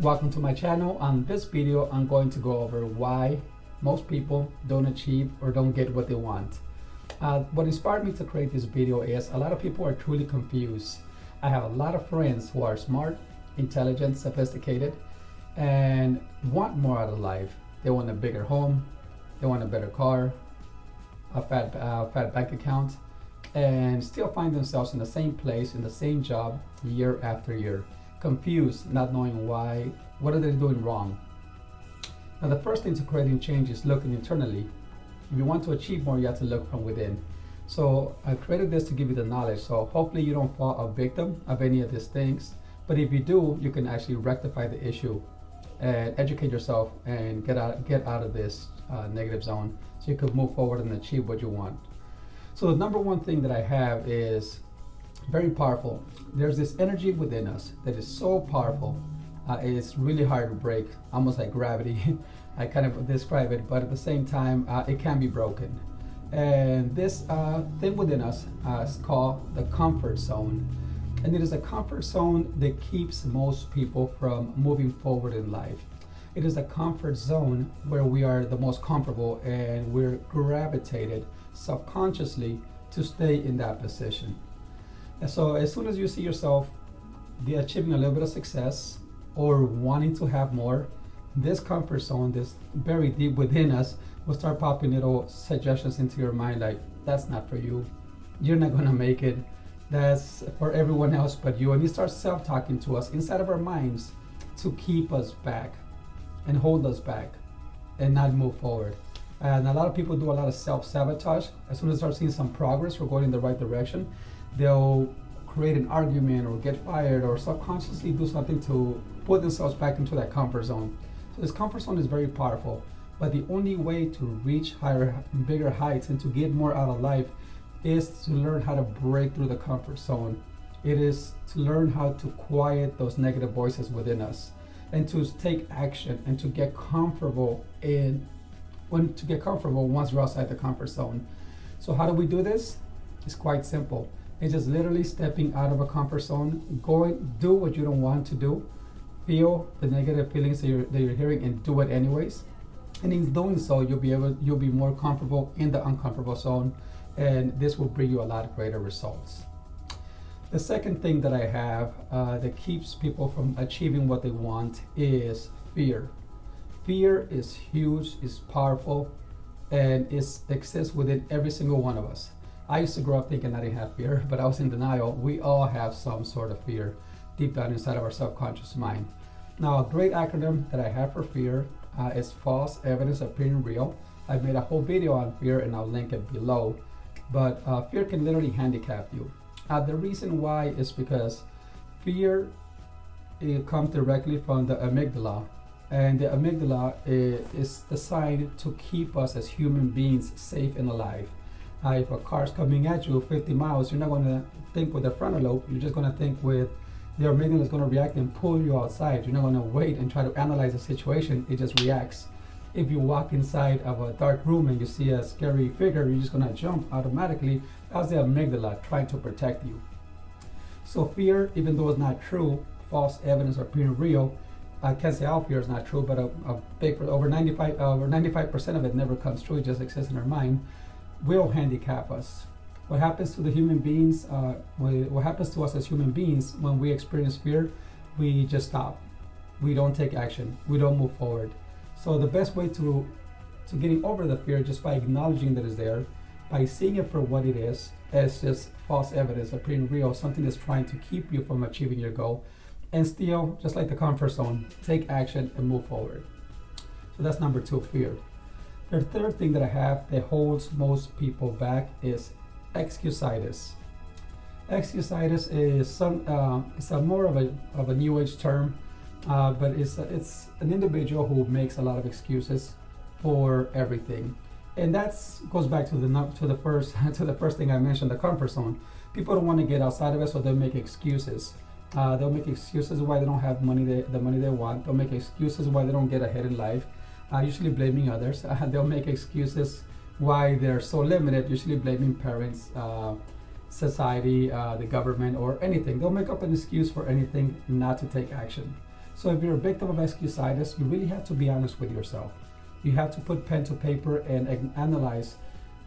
Welcome to my channel. On this video, I'm going to go over why most people don't achieve or don't get what they want. What inspired me to create this video is a lot of people are truly confused. I have a lot of friends who are smart, intelligent, sophisticated, and want more out of life. They want a bigger home, they want a better car, a fat bank account, and still find themselves in the same place, in the same job, year after year. Confused, not knowing why, what are they doing wrong. Now the first thing to creating change is looking internally. If you want to achieve more, you have to look from within. So I created this to give you the knowledge, so hopefully you don't fall a victim of any of these things, but if you do, you can actually rectify the issue and educate yourself and get out of this negative zone so you can move forward and achieve what you want. So the number one thing that I have is very powerful. There's this energy within us that is so powerful. It's really hard to break, almost like gravity. I kind of describe it, but at the same time, it can be broken. And this thing within us is called the comfort zone. And it is a comfort zone that keeps most people from moving forward in life. It is a comfort zone where we are the most comfortable and we're gravitated subconsciously to stay in that position. And so as soon as you see yourself achieving a little bit of success or wanting to have more, this comfort zone, this buried deep within us, will start popping little suggestions into your mind like, that's not for you, you're not gonna make it, that's for everyone else but you. And you start self-talking to us inside of our minds to keep us back and hold us back and not move forward. And a lot of people do a lot of self-sabotage. As soon as they start seeing some progress or going in the right direction, they'll create an argument or get fired or subconsciously do something to put themselves back into that comfort zone. So this comfort zone is very powerful, but the only way to reach higher, bigger heights and to get more out of life is to learn how to break through the comfort zone. It is to learn how to quiet those negative voices within us and to take action and to get comfortable once you're outside the comfort zone. So how do we do this? It's quite simple. It's just literally stepping out of a comfort zone, do what you don't want to do, feel the negative feelings that you're hearing and do it anyways. And in doing so, you'll be more comfortable in the uncomfortable zone, and this will bring you a lot greater results. The second thing that I have that keeps people from achieving what they want is fear. Fear is huge, is powerful, and it exists within every single one of us. I used to grow up thinking I didn't have fear, but I was in denial. We all have some sort of fear deep down inside of our subconscious mind. Now, a great acronym that I have for fear is false evidence appearing real. I made a whole video on fear and I'll link it below. But fear can literally handicap you. The reason why is because fear, it comes directly from the amygdala. And the amygdala is designed to keep us as human beings safe and alive. If a car's coming at you 50 miles, you're not going to think with the frontal lobe, you're just going to think with the amygdala is going to react and pull you outside. You're not going to wait and try to analyze the situation, it just reacts. If you walk inside of a dark room and you see a scary figure, you're just going to jump automatically. That's the amygdala trying to protect you. So fear, even though it's not true, false evidence appearing real, I can't say all fear is not true, but over 95% of it never comes true, it just exists in our mind, will handicap us. What happens to the human beings, what happens to us as human beings when we experience fear, we just stop. We don't take action, we don't move forward. So the best way to getting over the fear, just by acknowledging that it's there, by seeing it for what it is, as just false evidence appearing real, something that's trying to keep you from achieving your goal, and still, just like the comfort zone, take action and move forward. So that's number two, fear. The third thing that I have that holds most people back is excusitis. Excusitis is it's a more of a new age term, but it's an individual who makes a lot of excuses for everything, and that goes back to the first thing I mentioned, the comfort zone. People don't want to get outside of it, so they make excuses. They'll make excuses why they don't have the money they want. They'll make excuses why they don't get ahead in life, usually blaming others. They'll make excuses why they're so limited, usually blaming parents, society, the government, or anything. They'll make up an excuse for anything not to take action. So if you're a victim of excusitis, you really have to be honest with yourself. You have to put pen to paper and analyze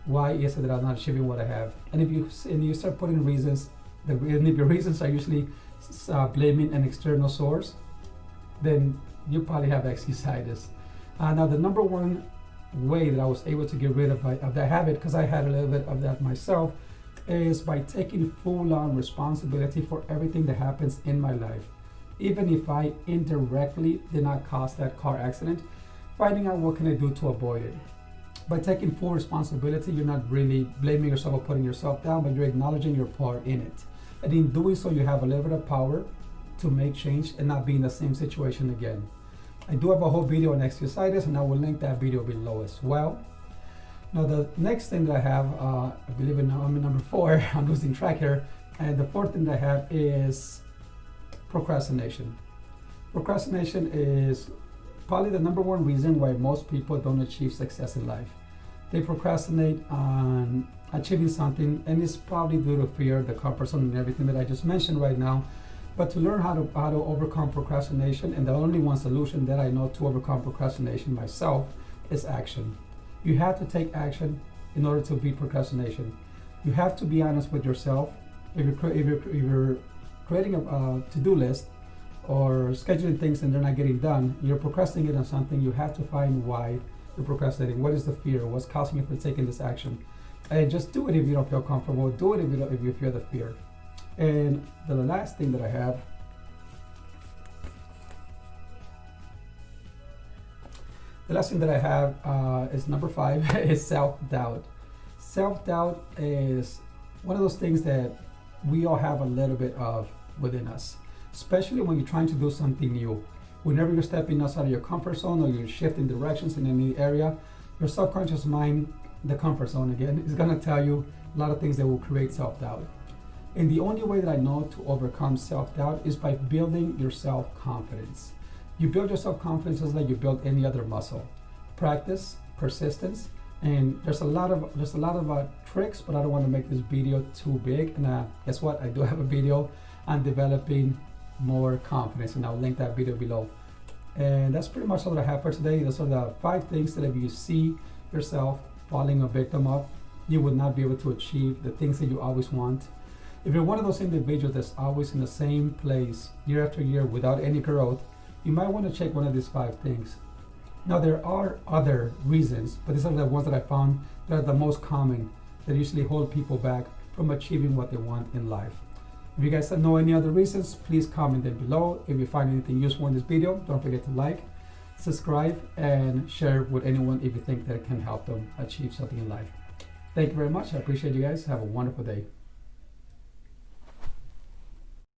why is it that I'm not achieving what I have. And if you start putting reasons, and if your reasons are usually blaming an external source, then you probably have excusitis. Now the number one way that I was able to get rid of that habit, because I had a little bit of that myself, is by taking full-on responsibility for everything that happens in my life. Even if I indirectly did not cause that car accident, finding out what can I do to avoid it. By taking full responsibility, you're not really blaming yourself or putting yourself down, but you're acknowledging your part in it. And in doing so, you have a little bit of power to make change and not be in the same situation again. I do have a whole video on excusitis, and I will link that video below as well. Now the next thing that I have, I believe I'm in number 4, I'm losing track here, and the 4th thing that I have is procrastination. Procrastination is probably the number 1 reason why most people don't achieve success in life. They procrastinate on achieving something, and it's probably due to fear, the comfort zone, and everything that I just mentioned right now. But to learn how to overcome procrastination, and the only one solution that I know to overcome procrastination myself, is action. You have to take action in order to beat procrastination. You have to be honest with yourself. If you're creating a to-do list or scheduling things and they're not getting done, you're procrastinating on something, you have to find why you're procrastinating. What is the fear? What's causing you from taking this action? And just do it if you don't feel comfortable. Do it if you feel the fear. And the last thing that I have, is number 5, is self-doubt. Self-doubt is one of those things that we all have a little bit of within us, especially when you're trying to do something new. Whenever you're stepping outside of your comfort zone or you're shifting directions in any area, your subconscious mind, the comfort zone again, is going to tell you a lot of things that will create self-doubt. And the only way that I know to overcome self-doubt is by building your self-confidence. You build your self-confidence just like you build any other muscle. Practice, persistence, and there's a lot of tricks, but I don't want to make this video too big. And guess what? I do have a video on developing more confidence, and I'll link that video below. And that's pretty much all that I have for today. Those are the 5 things that if you see yourself falling a victim of, you would not be able to achieve the things that you always want. If you're one of those individuals that's always in the same place year after year without any growth, you might want to check one of these 5 things. Now there are other reasons, but these are the ones that I found that are the most common, that usually hold people back from achieving what they want in life. If you guys know any other reasons, please comment them below. If you find anything useful in this video, don't forget to like, subscribe, and share with anyone if you think that it can help them achieve something in life. Thank you very much. I appreciate you guys. Have a wonderful day.